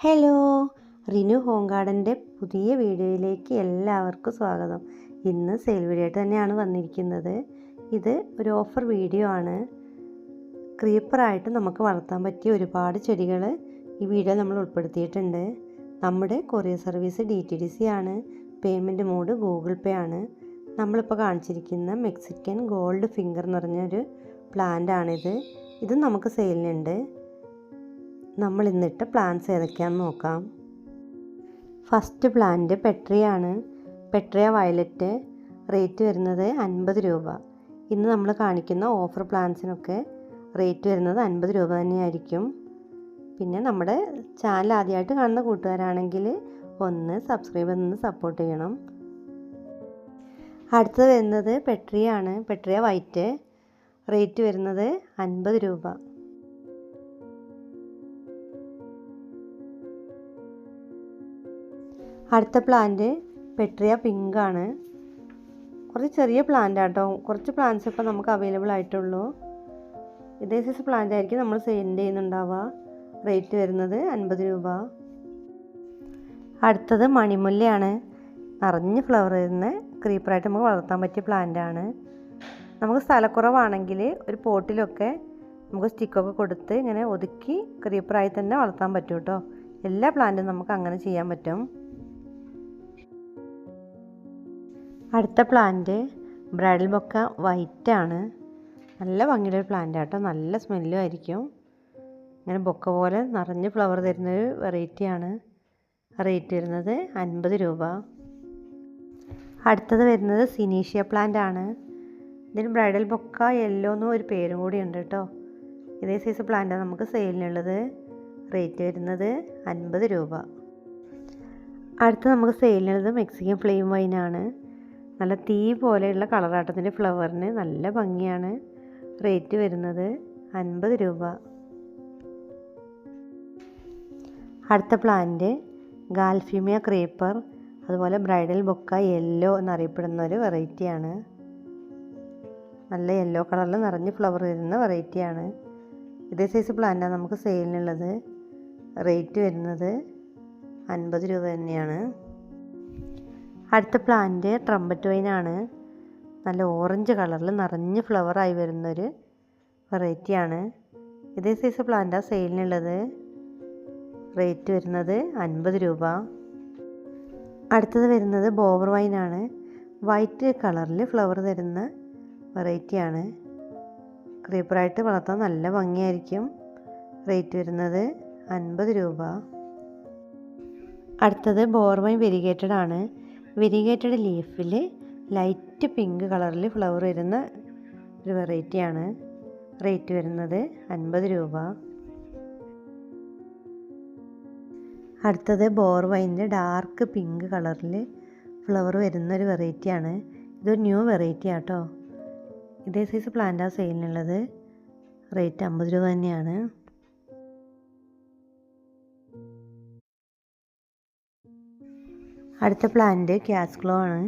Hello, Rinu home ഗാർഡൻ്റെ പുതിയ വീഡിയോയിലേക്ക് എല്ലാവർക്കും സ്വാഗതം. ഇന്ന് സെയിൽ വീഡിയോ ആയിട്ട് തന്നെയാണ് വന്നിരിക്കുന്നത്. ഇത് ഒരു ഓഫർ വീഡിയോ ആണ്. ക്രീപ്പറായിട്ട് നമുക്ക് വളർത്താൻ പറ്റിയ ഒരുപാട് ചെടികൾ ഈ വീഡിയോ നമ്മൾ ഉൾപ്പെടുത്തിയിട്ടുണ്ട്. നമ്മുടെ കൊറിയർ സർവീസ് DTDC ആണ്. പേയ്മെൻറ്റ് മോഡ് ഗൂഗിൾ പേ ആണ്. നമ്മളിപ്പോൾ കാണിച്ചിരിക്കുന്ന മെക്സിക്കൻ ഗോൾഡ് ഫിംഗർ എന്ന് പറഞ്ഞൊരു പ്ലാന്റ് ആണിത്. ഇത് നമുക്ക് സെയിലിനുണ്ട്. നമ്മൾ ഇന്നിട്ട് പ്ലാന്റ്സ് ഏതൊക്കെയാണെന്ന് നോക്കാം. ഫസ്റ്റ് പ്ലാന്റ് പെട്രിയാണ്. Petrea violet. റേറ്റ് വരുന്നത് 50 രൂപ. ഇന്ന് നമ്മൾ കാണിക്കുന്ന ഓഫർ പ്ലാന്റ്സിനൊക്കെ റേറ്റ് വരുന്നത് 50 രൂപ തന്നെയായിരിക്കും. പിന്നെ നമ്മുടെ ചാനൽ ആദ്യമായിട്ട് കാണുന്ന കൂട്ടുകാരാണെങ്കിൽ ഒന്ന് സബ്സ്ക്രൈബ് ചെയ്ത് സപ്പോർട്ട് ചെയ്യണം. അടുത്തത് വരുന്നത് പെട്രിയാണ്. Petrea white. റേറ്റ് വരുന്നത് 50 രൂപ. അടുത്ത പ്ലാന്റ് പെട്രിയ പിങ്ക് ആണ്. കുറച്ച് ചെറിയ പ്ലാന്റ് ആട്ടോ. കുറച്ച് പ്ലാന്റ്സ് ഇപ്പോൾ നമുക്ക് അവൈലബിൾ ആയിട്ടുള്ളൂ. ഇതേ സൈസ് പ്ലാന്റ് ആയിരിക്കും നമ്മൾ സെൻഡ് ചെയ്യുന്നുണ്ടാവുക. റേറ്റ് വരുന്നത് 50 രൂപ. അടുത്തത് മണിമുല്ലയാണ്. നിറഞ്ഞ് ഫ്ലവർ വരുന്ന ക്രീപ്പറായിട്ട് നമുക്ക് വളർത്താൻ പറ്റിയ പ്ലാന്റ് ആണ്. നമുക്ക് സ്ഥലക്കുറവാണെങ്കിൽ ഒരു പോട്ടിലൊക്കെ നമുക്ക് സ്റ്റിക്കൊക്കെ കൊടുത്ത് ഇങ്ങനെ ഒതുക്കി ക്രീപ്പറായി തന്നെ വളർത്താൻ പറ്റും കേട്ടോ. എല്ലാ പ്ലാന്റും നമുക്ക് അങ്ങനെ ചെയ്യാൻ പറ്റും. അടുത്ത പ്ലാന്റ് ബ്രൈഡൽ ബൊക്ക വൈറ്റ് ആണ്. നല്ല ഭംഗിയുള്ളൊരു പ്ലാന്റ് ആട്ടോ. നല്ല സ്മെല്ലും ആയിരിക്കും. ഇങ്ങനെ ബൊക്ക പോലെ നിറഞ്ഞ് ഫ്ലവർ തരുന്നൊരു വെറൈറ്റിയാണ്. റേറ്റ് വരുന്നത് 50 രൂപ. അടുത്തത് വരുന്നത് സിനീഷ്യ പ്ലാന്റ് ആണ്. ഇതിന് ബ്രൈഡൽ ബൊക്ക യെല്ലോ എന്നും ഒരു പേരും കൂടി ഉണ്ട് കേട്ടോ. ഇതേ സൈസ് പ്ലാന്റാണ് നമുക്ക് സെയിലിനുള്ളത്. റേറ്റ് വരുന്നത് 50 രൂപ. അടുത്ത് നമുക്ക് സെയിലിനുള്ളത് മെക്സിക്കൻ ഫ്ലെയിം വൈനാണ്. നല്ല തീ പോലെയുള്ള കളറാട്ടത്തിൻ്റെ ഫ്ലവറിന് നല്ല ഭംഗിയാണ്. റേറ്റ് വരുന്നത് 50 രൂപ. അടുത്ത പ്ലാന്റ് ഗാൽഫീമിയ ക്രീപ്പർ. അതുപോലെ ബ്രൈഡൽ ബൊക്ക യെല്ലോ എന്നറിയപ്പെടുന്ന ഒരു വെറൈറ്റിയാണ്. നല്ല യെല്ലോ കളറിൽ നിറഞ്ഞ് ഫ്ലവർ വരുന്ന വെറൈറ്റിയാണ്. ഇതേ സൈസ് പ്ലാന്റാണ് നമുക്ക് സെയിലിനുള്ളത്. റേറ്റ് വരുന്നത് 50 രൂപ തന്നെയാണ്. അടുത്ത പ്ലാന്റ് ട്രംപറ്റ് വൈനാണ്. നല്ല ഓറഞ്ച് കളറിൽ നിറഞ്ഞ് ഫ്ലവറായി വരുന്നൊരു വെറൈറ്റിയാണ്. ഇതേ സൈസ് പ്ലാന്റാണ് സെയിലിനുള്ളത്. റേറ്റ് വരുന്നത് 50 രൂപ. അടുത്തത് വരുന്നത് ബോവർ വൈനാണ്. വൈറ്റ് കളറിൽ ഫ്ലവർ തരുന്ന വെറൈറ്റിയാണ്. ക്രീപ്പറായിട്ട് വളർത്താൻ നല്ല ഭംഗിയായിരിക്കും. റേറ്റ് വരുന്നത് 50 രൂപ. അടുത്തത് ബോവർ വൈൻ വെരിഗേറ്റഡ് ആണ്. വെരിഗേറ്റഡ് ലീഫിൽ ലൈറ്റ് പിങ്ക് കളറിൽ ഫ്ലവർ വരുന്ന ഒരു വെറൈറ്റിയാണ്. റേറ്റ് വരുന്നത് 50 രൂപ. അടുത്തത് ബോർ വൈൻ്റെ ഡാർക്ക് പിങ്ക് കളറിൽ ഫ്ലവർ വരുന്നൊരു വെറൈറ്റിയാണ്. ഇതൊരു ന്യൂ വെറൈറ്റി ആട്ടോ. ഇതേ സൈസ് പ്ലാന്റാണ് സെയിലിനുള്ളത്. റേറ്റ് 50 രൂപ തന്നെയാണ്. അടുത്ത പ്ലാന്റ് ക്യാസ്ക്ലോ ആണ്.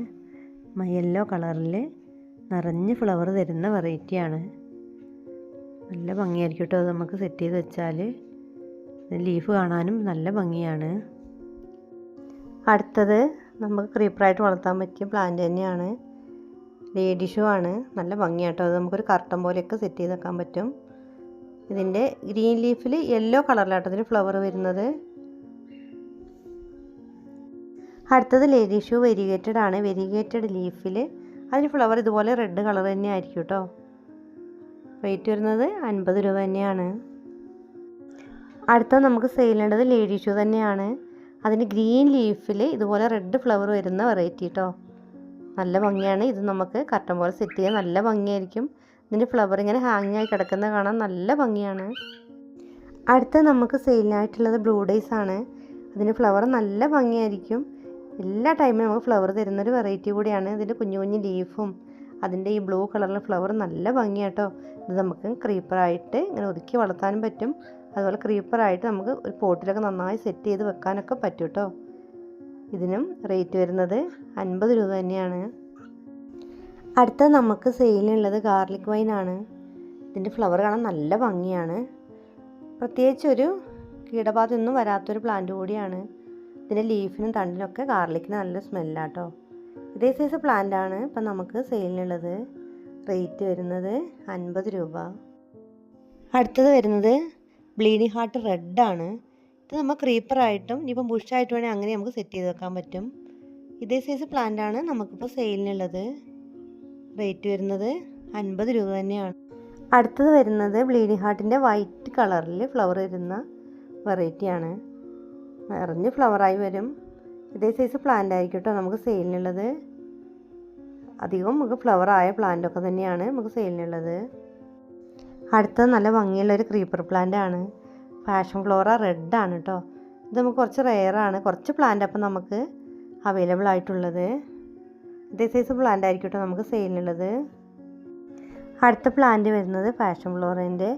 യെല്ലോ കളറിൽ നിറഞ്ഞ് ഫ്ലവർ തരുന്ന വെറൈറ്റിയാണ്. നല്ല ഭംഗിയായിരിക്കും കേട്ടോ. അത് നമുക്ക് സെറ്റ് ചെയ്ത് വെച്ചാൽ ലീഫ് കാണാനും നല്ല ഭംഗിയാണ്. അടുത്തത് നമുക്ക് ക്രീപ്പറായിട്ട് വളർത്താൻ പറ്റിയ പ്ലാന്റ് തന്നെയാണ്. ലേഡി ഷോ ആണ്. നല്ല ഭംഗിയാട്ടോ. അത് നമുക്കൊരു കർട്ടൻ പോലെയൊക്കെ സെറ്റ് ചെയ്ത് വെക്കാൻ പറ്റും. ഇതിൻ്റെ ഗ്രീൻ ലീഫിൽ യെല്ലോ കളറിലാട്ടോ ഇതിന് ഫ്ലവർ വരുന്നത്. അടുത്തത് ലേഡി ഷൂ വെരിഗേറ്റഡ് ആണ്. വെരിഗേറ്റഡ് ലീഫിൽ അതിന് ഫ്ലവർ ഇതുപോലെ റെഡ് കളർ തന്നെ ആയിരിക്കും കേട്ടോ. റേറ്റ് വരുന്നത് 50 രൂപ തന്നെയാണ്. അടുത്തത് നമുക്ക് സെയിലുള്ളത് ലേഡി ഷൂ തന്നെയാണ്. അതിന് ഗ്രീൻ ലീഫിൽ ഇതുപോലെ റെഡ് ഫ്ലവർ വരുന്ന വെറൈറ്റി കേട്ടോ. നല്ല ഭംഗിയാണ്. ഇത് നമുക്ക് കർട്ടൻ പോലെ സെറ്റ് ചെയ്യാൻ നല്ല ഭംഗിയായിരിക്കും. ഇതിൻ്റെ ഫ്ലവർ ഇങ്ങനെ ഹാങ്ങിങ് ആയി കിടക്കുന്നത് കാണാൻ നല്ല ഭംഗിയാണ്. അടുത്തത് നമുക്ക് സെയിലിനായിട്ടുള്ളത് ബ്ലൂ ഡേയ്സ് ആണ്. അതിന് ഫ്ലവർ നല്ല ഭംഗിയായിരിക്കും. എല്ലാ ടൈമിലും നമുക്ക് ഫ്ലവർ തരുന്നൊരു വെറൈറ്റി കൂടിയാണ്. ഇതിൻ്റെ കുഞ്ഞു കുഞ്ഞു ലീഫും അതിൻ്റെ ഈ ബ്ലൂ കളറിലെ ഫ്ലവർ നല്ല ഭംഗിയാട്ടോ. ഇത് നമുക്ക് ക്രീപ്പറായിട്ട് ഇങ്ങനെ ഒതുക്കി വളർത്താനും പറ്റും. അതുപോലെ ക്രീപ്പറായിട്ട് നമുക്ക് ഒരു പോട്ടിലൊക്കെ നന്നായി സെറ്റ് ചെയ്ത് വെക്കാനൊക്കെ പറ്റും കേട്ടോ. ഇതിനും റേറ്റ് വരുന്നത് 50 രൂപ തന്നെയാണ്. അടുത്ത നമുക്ക് സെയിലിനുള്ളത് ഗാർലിക് വൈനാണ്. ഇതിൻ്റെ ഫ്ലവർ കാണാൻ നല്ല ഭംഗിയാണ്. പ്രത്യേകിച്ചൊരു കീടബാധയൊന്നും വരാത്തൊരു പ്ലാന്റ് കൂടിയാണ്. ഇതിൻ്റെ ലീഫിനും തണ്ടിനൊക്കെ ഗാർലിക്കിന് നല്ല സ്മെല്ലാട്ടോ. ഇതേ സൈസ് പ്ലാന്റാണ് ഇപ്പം നമുക്ക് സെയിലിനുള്ളത്. റേറ്റ് വരുന്നത് 50 രൂപ. അടുത്തത് വരുന്നത് ബ്ലീഡിംഗ് ഹാർട്ട് റെഡാണ്. ഇത് നമ്മൾ ക്രീപ്പറായിട്ടും ഇനിയിപ്പം ബുഷായിട്ട് വേണമെങ്കിൽ അങ്ങനെ നമുക്ക് സെറ്റ് ചെയ്ത് വെക്കാൻ പറ്റും. ഇതേ സൈസ് പ്ലാന്റാണ് നമുക്കിപ്പോൾ സെയിലിനുള്ളത്. റേറ്റ് വരുന്നത് 50 രൂപ തന്നെയാണ്. അടുത്തത് വരുന്നത് ബ്ലീഡിംഗ് ഹാർട്ടിൻ്റെ വൈറ്റ് കളറിൽ ഫ്ലവർ വരുന്ന വെറൈറ്റിയാണ്. നിറഞ്ഞ് ഫ്ലവറായി വരും. ഇതേ സൈസ് പ്ലാന്റ് ആയിരിക്കും കേട്ടോ നമുക്ക് സെയിലിനുള്ളത്. അധികം നമുക്ക് ഫ്ലവറായ പ്ലാന്റൊക്കെ തന്നെയാണ് നമുക്ക് സെയിലിനുള്ളത്. അടുത്തത് നല്ല ഭംഗിയുള്ളൊരു ക്രീപ്പർ പ്ലാന്റ് ആണ്. പാഷൻ ഫ്ലോറ റെഡാണ് കേട്ടോ. ഇത് നമുക്ക് കുറച്ച് റെയറാണ്. കുറച്ച് പ്ലാന്റ് അപ്പം നമുക്ക് അവൈലബിൾ ആയിട്ടുള്ളത്. ഇതേ സൈസ് പ്ലാന്റ് ആയിരിക്കും കേട്ടോ നമുക്ക് സെയിലിനുള്ളത്. അടുത്ത പ്ലാന്റ് വരുന്നത് പാഷൻ ഫ്ലോറേൻ്റെ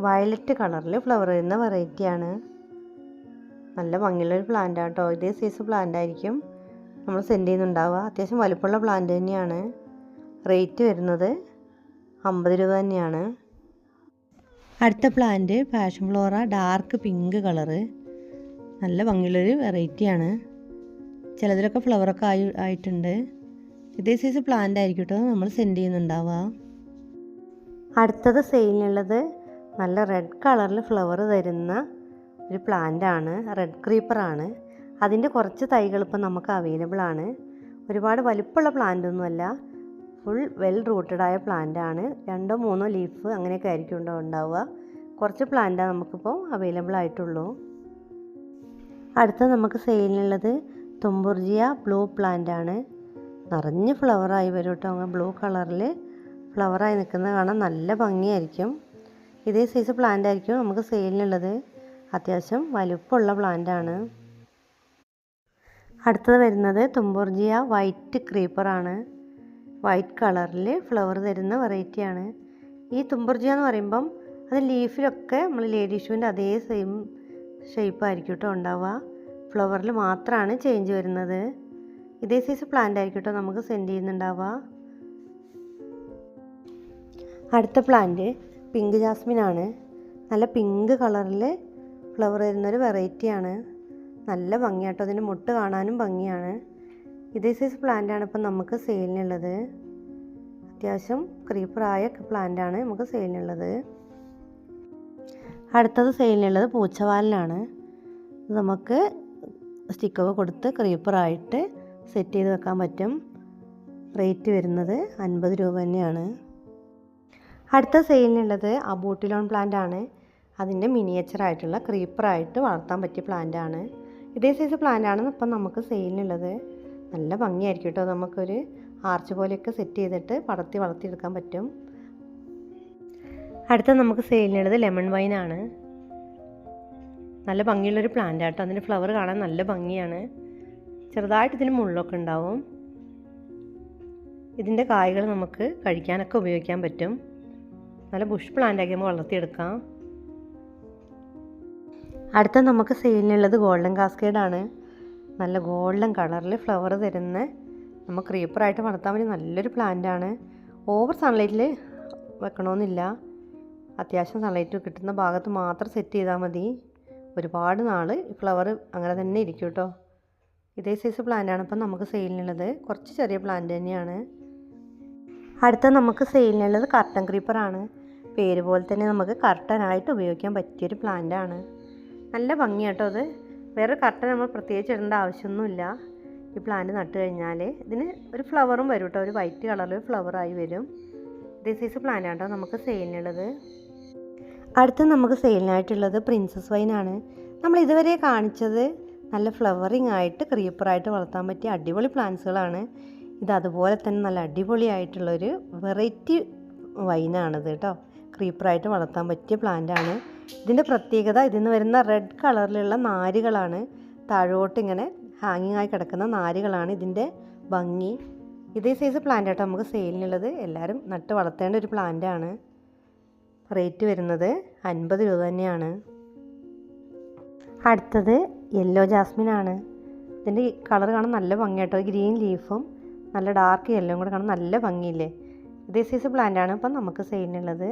വയലറ്റ് കളറിൽ ഫ്ലവർ വരുന്ന വെറൈറ്റിയാണ്. നല്ല ഭംഗിയുള്ളൊരു പ്ലാന്റ് കേട്ടോ. ഇതേ സൈസ് പ്ലാന്റ് ആയിരിക്കും നമ്മൾ സെൻഡ് ചെയ്യുന്നുണ്ടാവുക. അത്യാവശ്യം വലുപ്പമുള്ള പ്ലാന്റ് തന്നെയാണ്. റേറ്റ് വരുന്നത് 50 രൂപ തന്നെയാണ്. അടുത്ത plant passion Flora dark pink colour. നല്ല ഭംഗിയുള്ളൊരു വെറൈറ്റിയാണ്. ചിലതിലൊക്കെ ഫ്ലവറൊക്കെ ആയിട്ടുണ്ട്. ഇതേ സൈസ് പ്ലാന്റ് ആയിരിക്കും കേട്ടോ നമ്മൾ സെൻഡ് ചെയ്യുന്നുണ്ടാവുക. അടുത്തത് സെയിലിനുള്ളത് നല്ല റെഡ് കളറിൽ ഫ്ലവർ തരുന്ന ഒരു പ്ലാന്റാണ്. റെഡ് ക്രീപ്പറാണ്. അതിൻ്റെ കുറച്ച് തൈകൾ ഇപ്പം നമുക്ക് അവൈലബിൾ ആണ്. ഒരുപാട് വലിപ്പമുള്ള പ്ലാന്റൊന്നുമല്ല, ഫുൾ വെൽ റൂട്ടഡായ പ്ലാന്റാണ്. 2-3 ലീഫ് അങ്ങനെയൊക്കെ ആയിരിക്കും ഉണ്ടാവുക. കുറച്ച് പ്ലാന്റാണ് നമുക്കിപ്പോൾ അവൈലബിൾ ആയിട്ടുള്ളൂ. അടുത്ത നമുക്ക് സെയിലിനുള്ളത് തുമ്പുർജിയ ബ്ലൂ പ്ലാന്റാണ്. നിറഞ്ഞ് ഫ്ലവറായി വരും കേട്ടോ. അങ്ങനെ ബ്ലൂ കളറിൽ ഫ്ലവറായി നിൽക്കുന്നത് കാണാൻ നല്ല ഭംഗിയായിരിക്കും. ഇതേ സൈസ് പ്ലാന്റ് ആയിരിക്കും നമുക്ക് സെയിലിനുള്ളത്. അത്യാവശ്യം വലുപ്പമുള്ള പ്ലാന്റാണ്. അടുത്തത് വരുന്നത് തുമ്പുർജിയ വൈറ്റ് ക്രീപ്പറാണ്. വൈറ്റ് കളറിൽ ഫ്ലവർ തരുന്ന വെറൈറ്റിയാണ്. ഈ തുമ്പുർജിയ എന്ന് പറയുമ്പം അത് ലീഫിലൊക്കെ നമ്മൾ ലേഡി ഷൂവിൻ്റെ അതേ സെയിം ഷേപ്പായിരിക്കും കേട്ടോ ഉണ്ടാവുക. ഫ്ലവറിൽ മാത്രമാണ് ചേഞ്ച് വരുന്നത്. ഇതേ സൈസ് പ്ലാന്റ് ആയിരിക്കും കേട്ടോ നമുക്ക് സെൻഡ് ചെയ്യുന്നുണ്ടാവുക. അടുത്ത പ്ലാന്റ് പിങ്ക് ജാസ്മിനാണ്. നല്ല പിങ്ക് കളറിൽ ഫ്ലവർ വരുന്നൊരു വെറൈറ്റിയാണ്. നല്ല ഭംഗിയാട്ടോ. അതിൻ്റെ മുട്ട് കാണാനും ഭംഗിയാണ്. ഇതേ സൈസ് പ്ലാന്റാണ് ഇപ്പം നമുക്ക് സെയിലിനുള്ളത്. അത്യാവശ്യം ക്രീപ്പറായ പ്ലാന്റാണ് നമുക്ക് സെയിലിനുള്ളത്. അടുത്തത് സെയിലിനുള്ളത് പൂച്ചവാലിനാണ്. നമുക്ക് സ്റ്റിക്കൊക്കെ കൊടുത്ത് ക്രീപ്പറായിട്ട് സെറ്റ് ചെയ്ത് വെക്കാൻ പറ്റും. റേറ്റ് വരുന്നത് 50 രൂപ തന്നെയാണ്. അടുത്ത സെയിലിനുള്ളത് അബൂട്ടിലോൺ പ്ലാന്റ് ആണ്. അതിൻ്റെ മിനിയേച്ചറായിട്ടുള്ള ക്രീപ്പറായിട്ട് വളർത്താൻ പറ്റിയ പ്ലാന്റ് ആണ്. ഇതേ സൈസ് പ്ലാന്റ് ആണ് ഇപ്പം നമുക്ക് സെയിലിനുള്ളത്. നല്ല ഭംഗിയായിരിക്കും കേട്ടോ. നമുക്കൊരു ആർച്ച് പോലെയൊക്കെ സെറ്റ് ചെയ്തിട്ട് വളർത്തിയെടുക്കാൻ പറ്റും. അടുത്ത നമുക്ക് സെയിലിനുള്ളത് ലെമൺ വൈനാണ്. നല്ല ഭംഗിയുള്ളൊരു പ്ലാന്റ് ആട്ടോ. അതിൻ്റെ ഫ്ലവർ കാണാൻ നല്ല ഭംഗിയാണ്. ചെറുതായിട്ട് ഇതിന് മുള്ളൊക്കെ ഉണ്ടാവും. ഇതിൻ്റെ കായ്കൾ നമുക്ക് കഴിക്കാനൊക്കെ ഉപയോഗിക്കാൻ പറ്റും. നല്ല ബുഷ് പ്ലാന്റാക്കി നമുക്ക് വളർത്തിയെടുക്കാം. അടുത്ത നമുക്ക് സെയിലിനുള്ളത് ഗോൾഡൻ കാസ്കേഡാണ്. നല്ല ഗോൾഡൻ കളറിൽ ഫ്ലവർ തരുന്ന നമുക്ക് ക്രീപ്പറായിട്ട് വളർത്താൻ വേണ്ടി നല്ലൊരു പ്ലാന്റാണ്. ഓവർ സൺലൈറ്റിൽ വെക്കണമെന്നില്ല. അത്യാവശ്യം സൺലൈറ്റ് കിട്ടുന്ന ഭാഗത്ത് മാത്രം സെറ്റ് ചെയ്താൽ മതി. ഒരുപാട് നാൾ ഈ ഫ്ലവർ അങ്ങനെ തന്നെ ഇരിക്കും കേട്ടോ. ഇതേ സൈസ് പ്ലാന്റാണ് ഇപ്പം നമുക്ക് സെയിലിനുള്ളത്. കുറച്ച് ചെറിയ പ്ലാന്റ് തന്നെയാണ്. അടുത്ത നമുക്ക് സെയിലിനുള്ളത് കർട്ടൻ ക്രീപ്പറാണ്. പേര് പോലെ തന്നെ നമുക്ക് കർട്ടനായിട്ട് ഉപയോഗിക്കാൻ പറ്റിയൊരു പ്ലാന്റാണ്. നല്ല ഭംഗിയാട്ടോ അത്. വേറെ കർട്ടൻ നമ്മൾ പ്രത്യേകിച്ച് ഇടേണ്ട ആവശ്യമൊന്നുമില്ല. ഈ പ്ലാന്റ് നട്ട് കഴിഞ്ഞാൽ ഇതിന് ഒരു ഫ്ലവറും വരും കേട്ടോ. ഒരു വൈറ്റ് കളറിൽ ഫ്ലവറായി വരും. ഇതേ സൈസ് പ്ലാന്റാണ് കേട്ടോ നമുക്ക് സെയിലിനുള്ളത്. അടുത്ത് നമുക്ക് സെയിലിനായിട്ടുള്ളത് പ്രിൻസസ് വൈനാണ്. നമ്മൾ ഇതുവരെ കാണിച്ചത് നല്ല ഫ്ലവറിങ് ആയിട്ട് ക്രീപ്പറായിട്ട് വളർത്താൻ പറ്റിയ അടിപൊളി പ്ലാന്റ്സുകളാണ്. ഇത് അതുപോലെ തന്നെ നല്ല അടിപൊളിയായിട്ടുള്ളൊരു വെറൈറ്റി വൈനാണിത് കേട്ടോ. ക്രീപ്പറായിട്ട് വളർത്താൻ പറ്റിയ പ്ലാന്റാണ്. ഇതിൻ്റെ പ്രത്യേകത ഇതിൽ നിന്ന് വരുന്ന റെഡ് കളറിലുള്ള നാരുകളാണ്. താഴോട്ട് ഇങ്ങനെ ഹാങ്ങിങ് ആയി കിടക്കുന്ന നാരുകളാണ് ഇതിൻ്റെ ഭംഗി. ഇതേ സൈസ് പ്ലാന്റ് ആട്ടോ നമുക്ക് സെയിലിനുള്ളത്. എല്ലാവരും നട്ട് വളർത്തേണ്ട ഒരു പ്ലാന്റാണ്. റേറ്റ് വരുന്നത് 50 രൂപ തന്നെയാണ്. അടുത്തത് യെല്ലോ ജാസ്മിനാണ്. ഇതിൻ്റെ കളർ കാണാൻ നല്ല ഭംഗിയാട്ടോ. ഗ്രീൻ ലീഫും നല്ല ഡാർക്ക് യെല്ലോയും കൂടെ കാണാൻ നല്ല ഭംഗിയില്ലേ. ഇതേ സൈസ് പ്ലാന്റാണ് ഇപ്പം നമുക്ക് സെയിലിനുള്ളത്.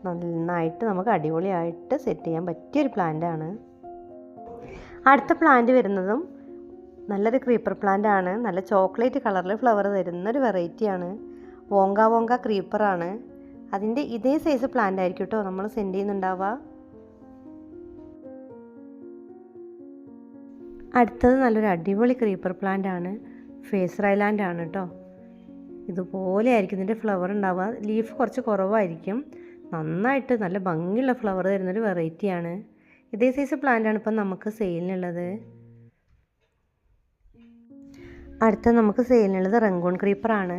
നന്നായിട്ട് നമുക്ക് അടിപൊളിയായിട്ട് സെറ്റ് ചെയ്യാൻ പറ്റിയൊരു പ്ലാന്റാണ്. അടുത്ത പ്ലാന്റ് വരുന്നതും നല്ലൊരു ക്രീപ്പർ പ്ലാന്റ് ആണ്. നല്ല ചോക്ലേറ്റ് കളറിൽ ഫ്ലവർ തരുന്നൊരു വെറൈറ്റിയാണ്. വോങ്ക ക്രീപ്പറാണ്. അതിൻ്റെ ഇതേ സൈസ് പ്ലാന്റ് ആയിരിക്കും കേട്ടോ നമ്മൾ സെൻഡ് ചെയ്യുന്നുണ്ടാവുക. അടുത്തത് നല്ലൊരു അടിപൊളി ക്രീപ്പർ പ്ലാന്റ് ആണ്. ഫേസ് റൈലാൻഡ് ആണ് കേട്ടോ. ഇതുപോലെ ആയിരിക്കും ഇതിൻ്റെ ഫ്ലവർ ഉണ്ടാവുക. ലീഫ് കുറച്ച് കുറവായിരിക്കും. നന്നായിട്ട് നല്ല ഭംഗിയുള്ള ഫ്ലവർ തരുന്നൊരു വെറൈറ്റിയാണ്. ഇതേ സൈസ് പ്ലാന്റാണ് ഇപ്പം നമുക്ക് സെയിലിനുള്ളത്. അടുത്ത നമുക്ക് സെയിലിനുള്ളത് റംഗൂൺ ക്രീപ്പറാണ്.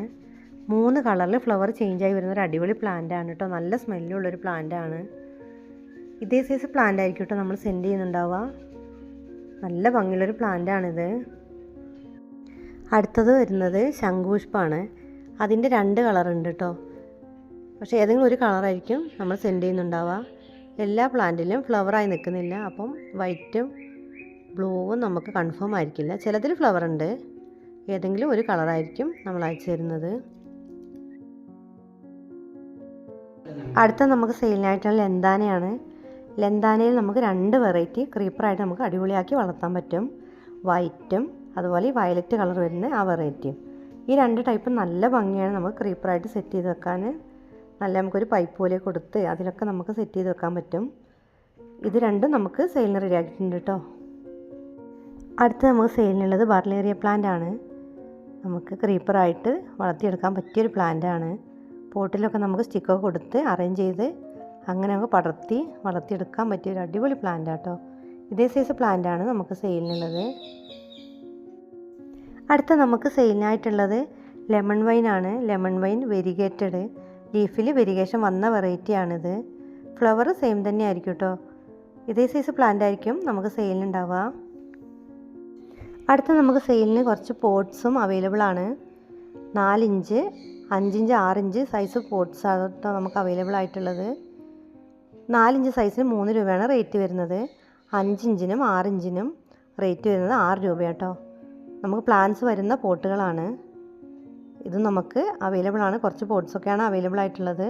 3 കളറിൽ ഫ്ലവർ ചേഞ്ചായി വരുന്നൊരു അടിപൊളി പ്ലാന്റാണ് കേട്ടോ. നല്ല സ്മെല്ലുള്ളൊരു പ്ലാന്റാണ്. ഇതേ സൈസ് പ്ലാന്റ് ആയിരിക്കും കേട്ടോ നമ്മൾ സെൻഡ് ചെയ്യുന്നുണ്ടാവുക. നല്ല ഭംഗിയുള്ളൊരു പ്ലാന്റാണിത്. അടുത്തത് വരുന്നത് ശംഖുപുഷ്പമാണ്. അതിൻ്റെ 2 കളറുണ്ട് കേട്ടോ. പക്ഷേ ഏതെങ്കിലും ഒരു കളറായിരിക്കും നമ്മൾ സെൻഡ് ചെയ്യുന്നുണ്ടാവുക. എല്ലാ പ്ലാന്റിലും ഫ്ലവറായി നിൽക്കുന്നില്ല. അപ്പം വൈറ്റും ബ്ലൂവും നമുക്ക് കൺഫേം ആയിരിക്കില്ല. ചിലതിൽ ഫ്ലവർ ഉണ്ട്. ഏതെങ്കിലും ഒരു കളറായിരിക്കും നമ്മൾ അയച്ചു തരുന്നത്. അടുത്ത നമുക്ക് സെയിലിനായിട്ടുള്ള ലെന്താനയാണ്. ലെന്താനയിൽ നമുക്ക് 2 വെറൈറ്റി ക്രീപ്പറായിട്ട് നമുക്ക് അടിപൊളിയാക്കി വളർത്താൻ പറ്റും. വൈറ്റും അതുപോലെ വയലറ്റ് കളർ വരുന്ന ആ വെറൈറ്റിയും. ഈ 2 ടൈപ്പ് നല്ല ഭംഗിയാണ് നമുക്ക് ക്രീപ്പറായിട്ട് സെറ്റ് ചെയ്ത് വെക്കാൻ. നല്ല നമുക്കൊരു പൈപ്പ് പോലെ കൊടുത്ത് അതിലൊക്കെ നമുക്ക് സെറ്റ് ചെയ്ത് വെക്കാൻ പറ്റും. ഇത് 2 നമുക്ക് സെയിലിന് റെഡി ആക്കിയിട്ടുണ്ട് കേട്ടോ. അടുത്ത് നമുക്ക് സെയിലിനുള്ളത് ബർലേറിയ പ്ലാന്റ് ആണ്. നമുക്ക് ക്രീപ്പറായിട്ട് വളർത്തിയെടുക്കാൻ പറ്റിയൊരു പ്ലാന്റാണ്. പോട്ടിലൊക്കെ നമുക്ക് സ്റ്റിക്കൊക്കെ കൊടുത്ത് അറേഞ്ച് ചെയ്ത് അങ്ങനെ നമുക്ക് പടർത്തി വളർത്തിയെടുക്കാൻ പറ്റിയൊരു അടിപൊളി പ്ലാന്റ് കേട്ടോ. ഇതേ സൈസ് പ്ലാന്റാണ് നമുക്ക് സെയിലിനുള്ളത്. അടുത്ത നമുക്ക് സെയിലിനായിട്ടുള്ളത് ലെമൺ വൈനാണ്. Lemon vine variegated. ലീഫിൽ വെരിഗേഷൻ വന്ന വെറൈറ്റിയാണിത്. ഫ്ലവർ സെയിം തന്നെ ആയിരിക്കും കേട്ടോ. ഇതേ സൈസ് പ്ലാന്റ് ആയിരിക്കും നമുക്ക് സെയിലിനുണ്ടാവുക. അടുത്ത നമുക്ക് സെയിലിന് കുറച്ച് പോട്ട്സും അവൈലബിൾ ആണ്. 4 inch 5 inch 6 inch size pots ആണ് കേട്ടോ നമുക്ക് അവൈലബിൾ ആയിട്ടുള്ളത്. 4 ഇഞ്ച് സൈസിന് 3 രൂപയാണ് റേറ്റ് വരുന്നത്. 5 ഇഞ്ചിനും 6 ഇഞ്ചിനും റേറ്റ് വരുന്നത് 6 രൂപ കേട്ടോ. നമുക്ക് പ്ലാന്റ്സ് വരുന്ന പോട്ടുകളാണ്. ഇത് നമുക്ക് അവൈലബിൾ ആണ്. കുറച്ച് പോട്ട്സൊക്കെയാണ് അവൈലബിൾ ആയിട്ടുള്ളത്.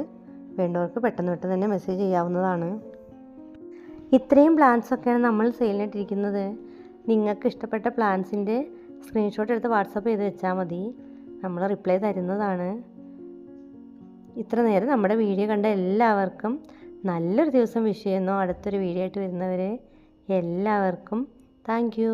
വേണ്ടവർക്ക് പെട്ടെന്ന് തന്നെ മെസ്സേജ് ചെയ്യാവുന്നതാണ്. ഇത്രയും പ്ലാന്റ്സൊക്കെയാണ് നമ്മൾ സെയിലിനിട്ടിരിക്കുന്നത്. നിങ്ങൾക്ക് ഇഷ്ടപ്പെട്ട പ്ലാന്റ്സിൻ്റെ സ്ക്രീൻഷോട്ട് എടുത്ത് വാട്സപ്പ് ചെയ്ത് വെച്ചാൽ മതി. നമ്മൾ റിപ്ലൈ തരുന്നതാണ്. ഇത്ര നേരം നമ്മുടെ വീഡിയോ കണ്ട എല്ലാവർക്കും നല്ലൊരു ദിവസം വിഷ് ചെയ്യുന്നു. അടുത്തൊരു വീഡിയോ ആയിട്ട് വരുന്നവരെ എല്ലാവർക്കും താങ്ക് യു.